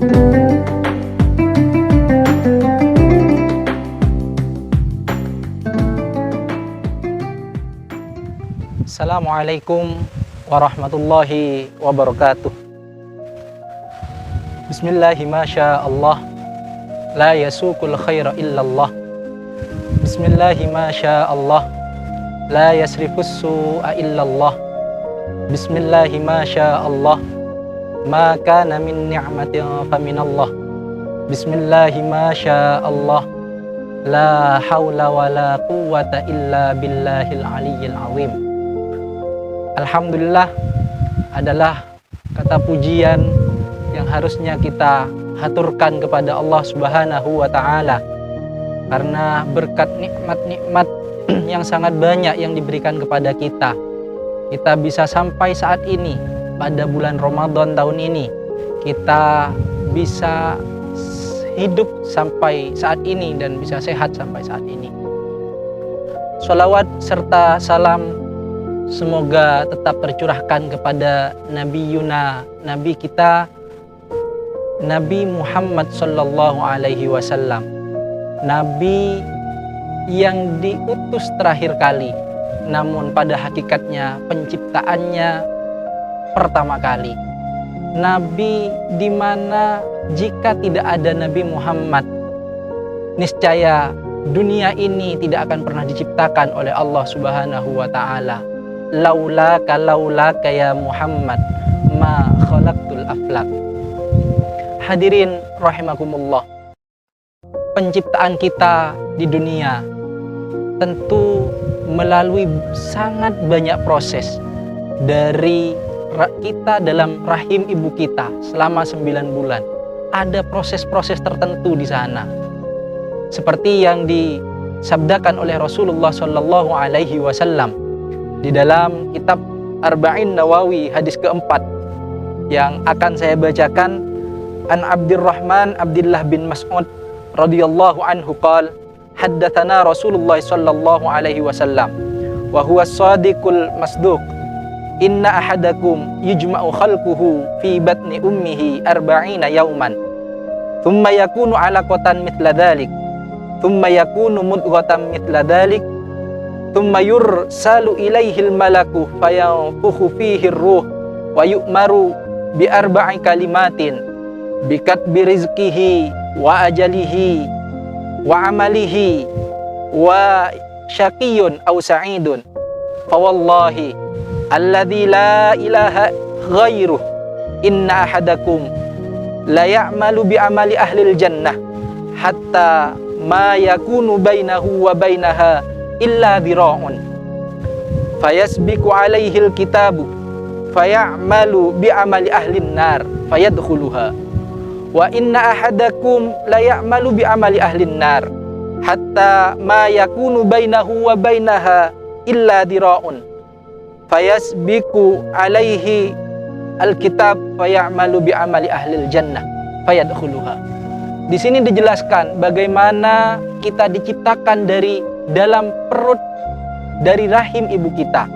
Assalamualaikum warahmatullahi wabarakatuh. Bismillahi masya Allah, la yasukul khaira illallah. Bismillahi masya Allah, la yasrifus su'a illallah. Bismillahi masya Allah, ma kana min ni'matin faminallah. Bismillahi masya Allah, la hawla wa la quwwata illa billahil aliyyil azim. Alhamdulillah adalah kata pujian yang harusnya kita haturkan kepada Allah Subhanahu wa Ta'ala, karena berkat nikmat-nikmat yang sangat banyak yang diberikan kepada kita bisa sampai saat ini pada bulan Ramadan tahun ini, kita bisa hidup sampai saat ini dan bisa sehat sampai saat ini. Sholawat serta salam semoga tetap tercurahkan kepada Nabi kita, Nabi Muhammad Sallallahu Alaihi Wasallam, Nabi yang diutus terakhir kali, namun pada hakikatnya penciptaannya pertama kali. Nabi di mana jika tidak ada Nabi Muhammad, niscaya dunia ini tidak akan pernah diciptakan oleh Allah Subhanahu wa Ta'ala. Laulaka ya Muhammad ma khalaqtul aflak. Hadirin rahimakumullah, penciptaan kita di dunia tentu melalui sangat banyak proses. Dari kita dalam rahim ibu kita selama 9 bulan, ada proses-proses tertentu di sana, seperti yang disabdakan oleh Rasulullah Sallallahu Alaihi Wasallam di dalam kitab Arba'in Nawawi hadis keempat yang akan saya bacakan. An Abdurrahman Abdullah bin Mas'ud radhiyallahu anhu qala haddatsana Rasulullah sallallahu alaihi wasallam wa huwa as-sadiqul masduq inna ahadakum yujma'u khalquhu fi batni ummihi 40 yawman thumma yakunu 'alaqatan mithla dhalik thumma yakunu mudghatan mithla dhalik thumma yursalu ilaihil malaku fayanfukhu fihi ar-ruh wa yu'maru bi 4 kalimatin bikatbi rizqihi wa ajalihi wa amalihi wa syaqiyun aw sa'idun fa wallahi alladzi la ilaha ghairuh inna ahadakum la ya'malu bi amali ahlil jannah hatta ma yakunu bainahu wa bainaha illa dhira'un fayasbiqu alaihil kitabu fayamalu bi amali ahlin nar fayadkhuluha wa inna ahadakum la ya'malu bi amali ahlin nar hatta ma yakunu bainahu wa bainaha illa dhira'un fayasbiqu alaihi alkitab fayamalu bi amali ahlil jannah fayadkhuluha. Di sini dijelaskan bagaimana kita diciptakan dari dalam perut, dari rahim ibu kita.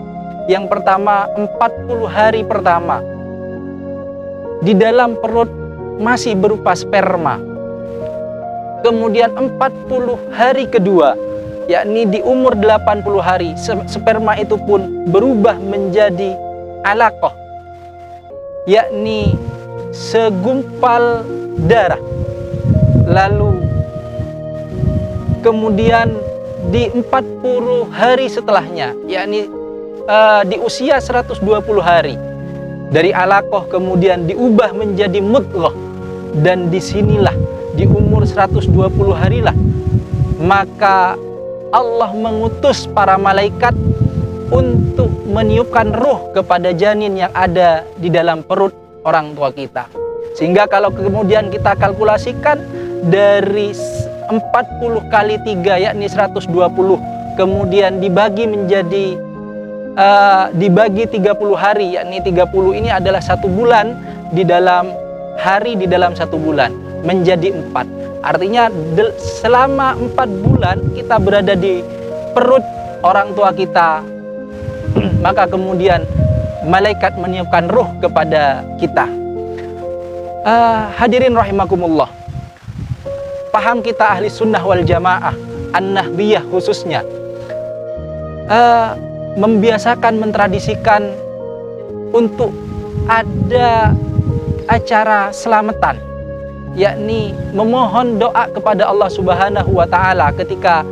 Yang pertama, 40 hari pertama di dalam perut masih berupa sperma. Kemudian 40 hari kedua, yakni di umur 80 hari, sperma itu pun berubah menjadi alaqah, yakni segumpal darah. Lalu kemudian di 40 hari setelahnya, yakni di usia 120 hari, dari alaqah kemudian diubah menjadi mudghah, dan disinilah di umur 120 harilah maka Allah mengutus para malaikat untuk meniupkan ruh kepada janin yang ada di dalam perut orang tua kita. Sehingga kalau kemudian kita kalkulasikan dari 40 kali 3 yakni 120, kemudian dibagi menjadi dibagi 30 hari, yakni 30 ini adalah 1 bulan di dalam hari, di dalam 1 bulan menjadi 4. Artinya selama 4 bulan kita berada di perut orang tua kita, maka kemudian malaikat meniupkan ruh kepada kita. Hadirin rahimakumullah, paham kita ahli sunnah wal jamaah, an-nahdiyah khususnya, membiasakan, mentradisikan untuk ada acara selamatan, yakni memohon doa kepada Allah Subhanahu wa Ta'ala ketika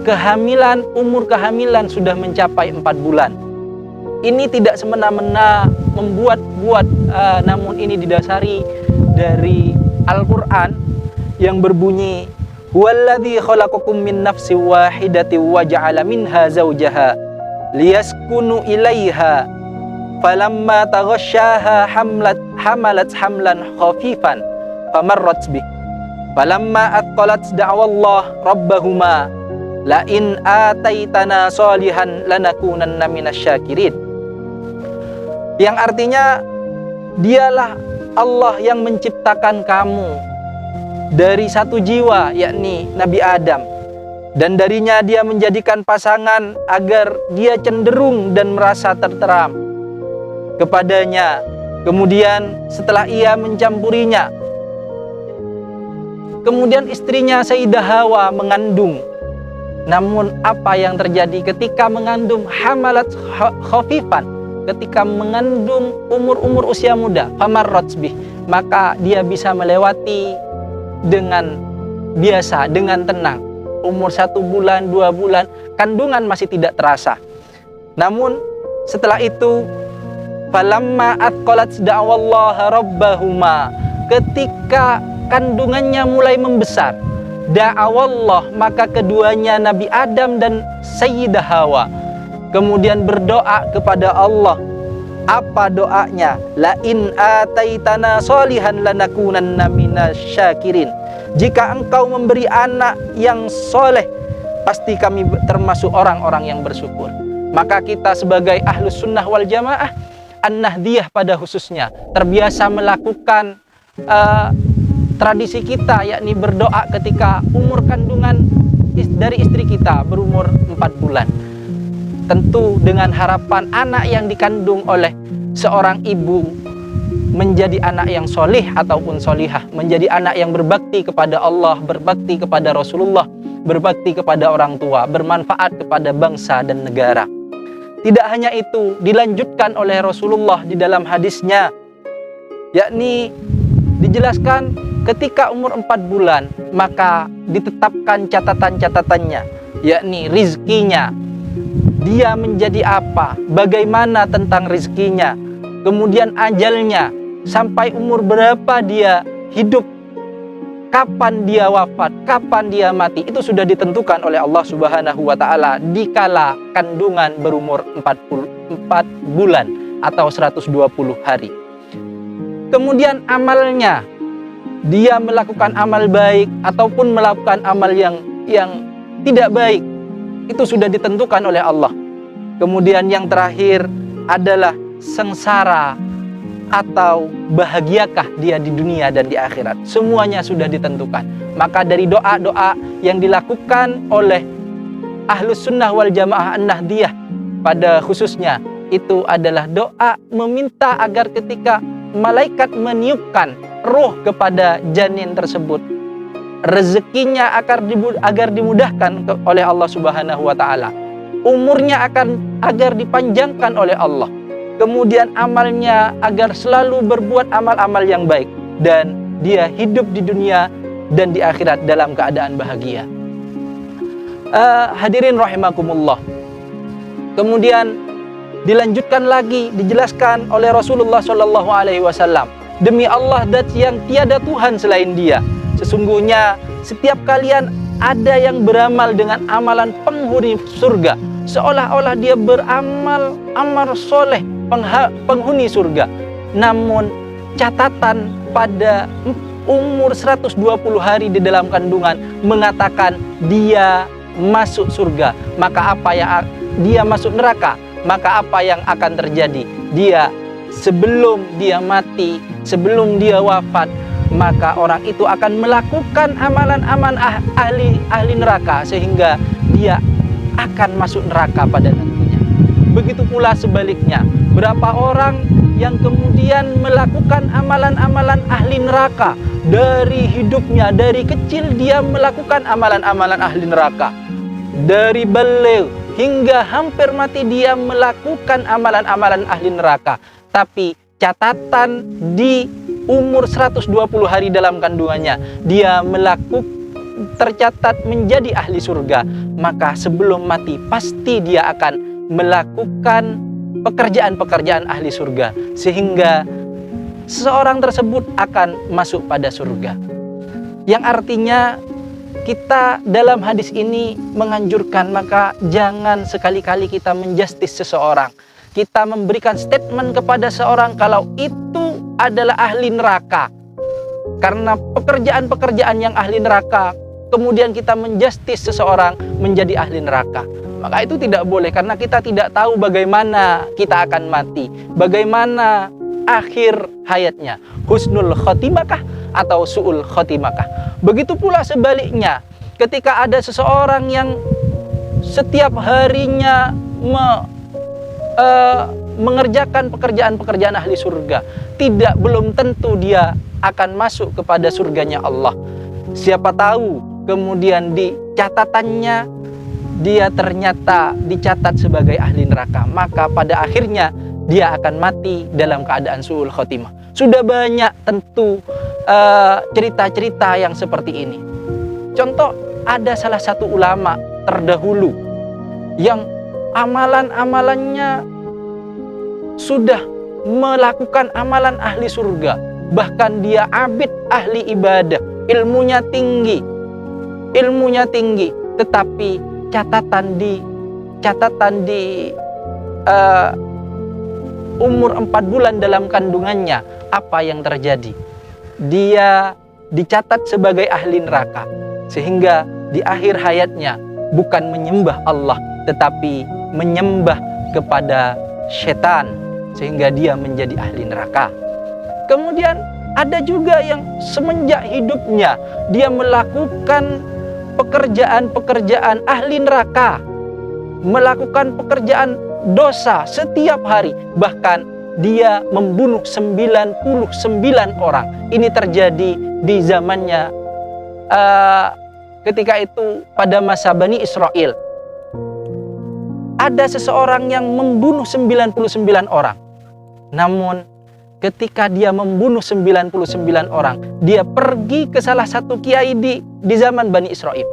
kehamilan, umur kehamilan sudah mencapai 4 bulan. Ini tidak semena-mena membuat-buat, namun ini didasari dari Al-Quran yang berbunyi, huwallazi khalaqakum min nafsin wahidatin wa ja'ala minha zawjaha liyaskunu ilaiha falamma taghasyaha hamalat hamlan khafifan famarrat bih falamma atqalat da'wallah rabbahuma la in ataitana salihan lanakunanna minasyakirin. Yang artinya, dialah Allah yang menciptakan kamu dari satu jiwa, yakni Nabi Adam, dan darinya dia menjadikan pasangan agar dia cenderung dan merasa terteram kepadanya. Kemudian setelah ia mencampurinya, kemudian istrinya Sayyidah Hawa mengandung. Namun apa yang terjadi ketika mengandung hamalat khafifan, ketika mengandung umur usia muda, famarrat bih, maka dia bisa melewati dengan biasa, dengan tenang. Umur 1 bulan, 2 bulan, kandungan masih tidak terasa. Namun setelah itu, falamma atqalat da'wallaha rabbahuma, ketika kandungannya mulai membesar, da'awallah, maka keduanya Nabi Adam dan Sayyidah Hawa kemudian berdoa kepada Allah. Apa doanya? La in ataitana solihan lanakunanna minasyakirin. Jika engkau memberi anak yang soleh, pasti kami termasuk orang-orang yang bersyukur. Maka kita sebagai ahlus sunnah wal jamaah, an-nahdiyah pada khususnya, terbiasa melakukan tradisi kita, yakni berdoa ketika umur kandungan dari istri kita berumur 4 bulan. Tentu dengan harapan anak yang dikandung oleh seorang ibu menjadi anak yang solih ataupun solihah, menjadi anak yang berbakti kepada Allah, berbakti kepada Rasulullah, berbakti kepada orang tua, bermanfaat kepada bangsa dan negara. Tidak hanya itu, dilanjutkan oleh Rasulullah di dalam hadisnya, yakni dijelaskan ketika umur 4 bulan, maka ditetapkan catatan-catatannya, yakni rizkinya. Dia menjadi apa, bagaimana tentang rizkinya, kemudian ajalnya, sampai umur berapa dia hidup, kapan dia wafat, kapan dia mati, itu sudah ditentukan oleh Allah Subhanahu wa Ta'ala dikala kandungan berumur 4 bulan atau 120 hari. Kemudian amalnya, dia melakukan amal baik ataupun melakukan amal yang tidak baik, itu sudah ditentukan oleh Allah. Kemudian yang terakhir adalah sengsara atau bahagiakah dia di dunia dan di akhirat. Semuanya sudah ditentukan. Maka dari doa-doa yang dilakukan oleh ahlus sunnah wal jamaah an-nahdiyah pada khususnya, itu adalah doa meminta agar ketika malaikat meniupkan ruh kepada janin tersebut, rezekinya agar dimudahkan oleh Allah Subhanahu wa Ta'ala, umurnya agar dipanjangkan oleh Allah, kemudian amalnya agar selalu berbuat amal-amal yang baik, dan dia hidup di dunia dan di akhirat dalam keadaan bahagia. Hadirin rahimakumullah, kemudian dilanjutkan lagi, dijelaskan oleh Rasulullah SAW, demi Allah dat yang tiada Tuhan selain Dia, sesungguhnya setiap kalian ada yang beramal dengan amalan penghuni surga, seolah-olah dia beramal amal soleh penghuni surga. Namun catatan pada umur 120 hari di dalam kandungan mengatakan dia masuk surga. Maka apa yang dia masuk neraka? Maka apa yang akan terjadi? Dia sebelum dia mati, sebelum dia wafat, maka orang itu akan melakukan amalan-amalan ahli neraka sehingga dia akan masuk neraka pada nantinya. Begitu pula sebaliknya, berapa orang yang kemudian melakukan amalan-amalan ahli neraka. Dari hidupnya, dari kecil dia melakukan amalan-amalan ahli neraka. Dari baligh hingga hampir mati dia melakukan amalan-amalan ahli neraka. Tapi catatan di umur 120 hari dalam kandungannya dia tercatat menjadi ahli surga. Maka sebelum mati pasti dia akan melakukan pekerjaan-pekerjaan ahli surga, sehingga seseorang tersebut akan masuk pada surga. Yang artinya kita dalam hadis ini menganjurkan, maka jangan sekali-kali kita menjustis seseorang. Kita memberikan statement kepada seorang kalau itu adalah ahli neraka karena pekerjaan-pekerjaan yang ahli neraka, kemudian kita menjustis seseorang menjadi ahli neraka. Maka itu tidak boleh, karena kita tidak tahu bagaimana kita akan mati, bagaimana akhir hayatnya, husnul khotimakah atau su'ul khotimakah. Begitu pula sebaliknya, ketika ada seseorang yang setiap harinya mengerjakan pekerjaan-pekerjaan ahli surga, belum tentu dia akan masuk kepada surganya Allah. Siapa tahu kemudian di catatannya dia ternyata dicatat sebagai ahli neraka, maka pada akhirnya dia akan mati dalam keadaan su'ul khotimah. Sudah banyak tentu cerita-cerita yang seperti ini. Contoh, ada salah satu ulama terdahulu yang amalan-amalannya sudah melakukan amalan ahli surga. Bahkan dia abid ahli ibadah, ilmunya tinggi. Tetapi catatan di umur 4 bulan dalam kandungannya, apa yang terjadi? Dia dicatat sebagai ahli neraka, sehingga di akhir hayatnya bukan menyembah Allah, tetapi menyembah kepada setan, sehingga dia menjadi ahli neraka. Kemudian ada juga yang semenjak hidupnya dia melakukan pekerjaan-pekerjaan ahli neraka, melakukan pekerjaan dosa setiap hari, bahkan dia membunuh 99 orang. Ini terjadi di zamannya ketika itu pada masa Bani Israel. Ada seseorang yang membunuh 99 orang. Namun ketika dia membunuh 99 orang, dia pergi ke salah satu kiai di zaman Bani Israel.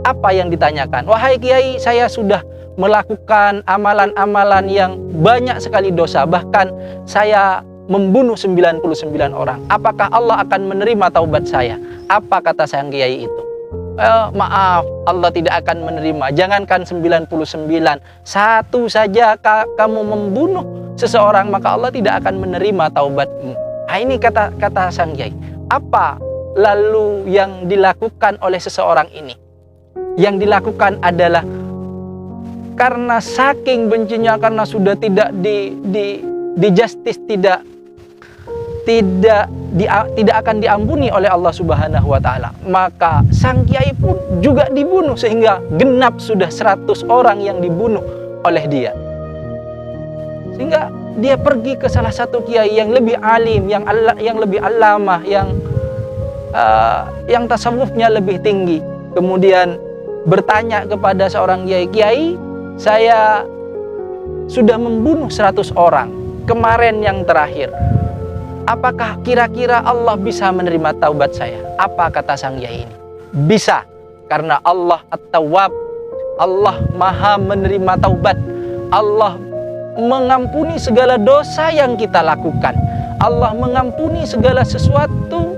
Apa yang ditanyakan? Wahai kiai, saya sudah melakukan amalan-amalan yang banyak sekali dosa, bahkan saya membunuh 99 orang. Apakah Allah akan menerima taubat saya? Apa kata sang kiai itu? Maaf, Allah tidak akan menerima. Jangankan 99, satu saja kamu membunuh seseorang, maka Allah tidak akan menerima taubatmu. Nah, ini kata sang kiai. Apa lalu yang dilakukan oleh seseorang ini? Yang dilakukan adalah karena saking bencinya, karena sudah tidak di justice, tidak akan diampuni oleh Allah Subhanahu wa taala, maka sang kiai pun juga dibunuh, sehingga genap sudah 100 orang yang dibunuh oleh dia. Sehingga dia pergi ke salah satu kiai yang lebih alim, yang lebih allamah, yang tasawufnya lebih tinggi. Kemudian bertanya kepada seorang kiai, saya sudah membunuh 100 orang kemarin yang terakhir. Apakah kira-kira Allah bisa menerima taubat saya? Apa kata sang kiai ini? Bisa, karena Allah At-Tawwab, Allah Maha menerima taubat. Allah mengampuni segala dosa yang kita lakukan. Allah mengampuni segala sesuatu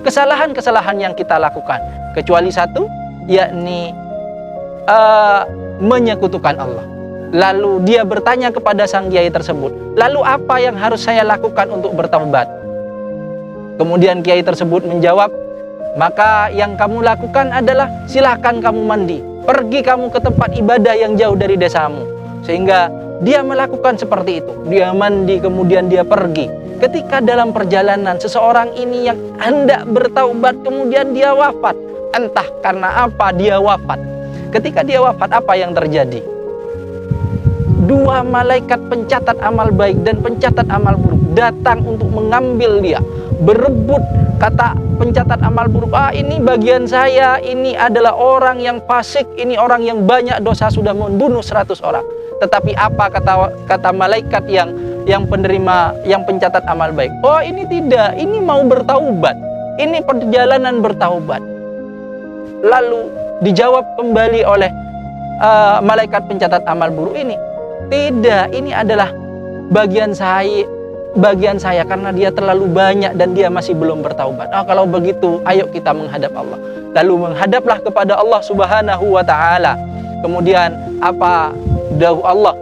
kesalahan-kesalahan yang kita lakukan, kecuali satu, yakni menyekutukan Allah. Lalu dia bertanya kepada sang kiai tersebut, lalu apa yang harus saya lakukan untuk bertaubat? Kemudian kiai tersebut menjawab, maka yang kamu lakukan adalah silahkan kamu mandi, pergi kamu ke tempat ibadah yang jauh dari desamu. Sehingga dia melakukan seperti itu, dia mandi kemudian dia pergi. Ketika dalam perjalanan seseorang ini yang hendak bertaubat, kemudian dia wafat. Entah karena apa dia wafat. Ketika dia wafat, apa yang terjadi? dua malaikat pencatat amal baik dan pencatat amal buruk datang untuk mengambil dia, berebut. Kata pencatat amal buruk, ini bagian saya, ini adalah orang yang fasik, ini orang yang banyak dosa, sudah membunuh 100 orang. Tetapi apa kata malaikat yang penerima, yang pencatat amal baik? Oh, ini tidak, ini mau bertaubat, ini perjalanan bertaubat. Lalu dijawab kembali oleh malaikat pencatat amal buruk ini, tidak, ini adalah bagian saya karena dia terlalu banyak dan dia masih belum bertaubat. Kalau begitu, ayo kita menghadap Allah. Lalu menghadaplah kepada Allah Subhanahu wa ta'ala. Kemudian apa dawuh Allah?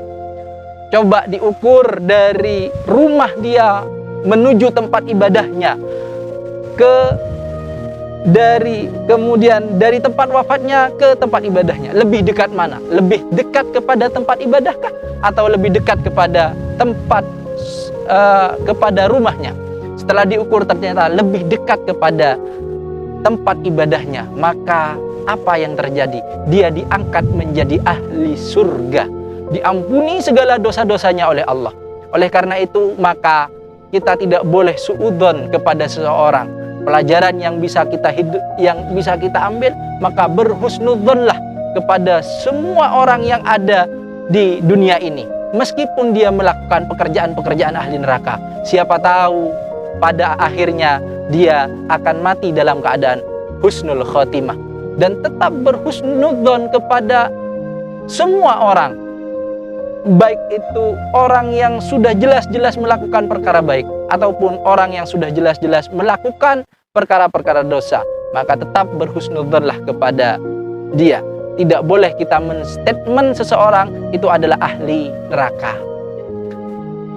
Coba diukur dari rumah dia menuju tempat ibadahnya, kemudian dari tempat wafatnya ke tempat ibadahnya, lebih dekat mana? Lebih dekat kepada tempat ibadahkah atau lebih dekat kepada kepada rumahnya? Setelah diukur ternyata lebih dekat kepada tempat ibadahnya, maka apa yang terjadi? Dia diangkat menjadi ahli surga, diampuni segala dosa-dosanya oleh Allah. Oleh karena itu, maka kita tidak boleh suudzon kepada seseorang. Pelajaran yang bisa kita ambil, maka berhusnudzonlah kepada semua orang yang ada di dunia ini, meskipun dia melakukan pekerjaan-pekerjaan ahli neraka. Siapa tahu pada akhirnya dia akan mati dalam keadaan husnul khotimah. Dan tetap berhusnudzon kepada semua orang, baik itu orang yang sudah jelas-jelas melakukan perkara baik ataupun orang yang sudah jelas-jelas melakukan perkara-perkara dosa, maka tetap berhusnudzonlah kepada dia. Tidak boleh kita menstatement seseorang itu adalah ahli neraka.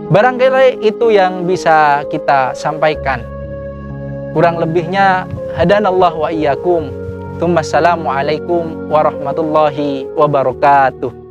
Barangkali itu yang bisa kita sampaikan. Kurang lebihnya, hadanallahu wa iyyakum. Assalamualaikum warahmatullahi wabarakatuh.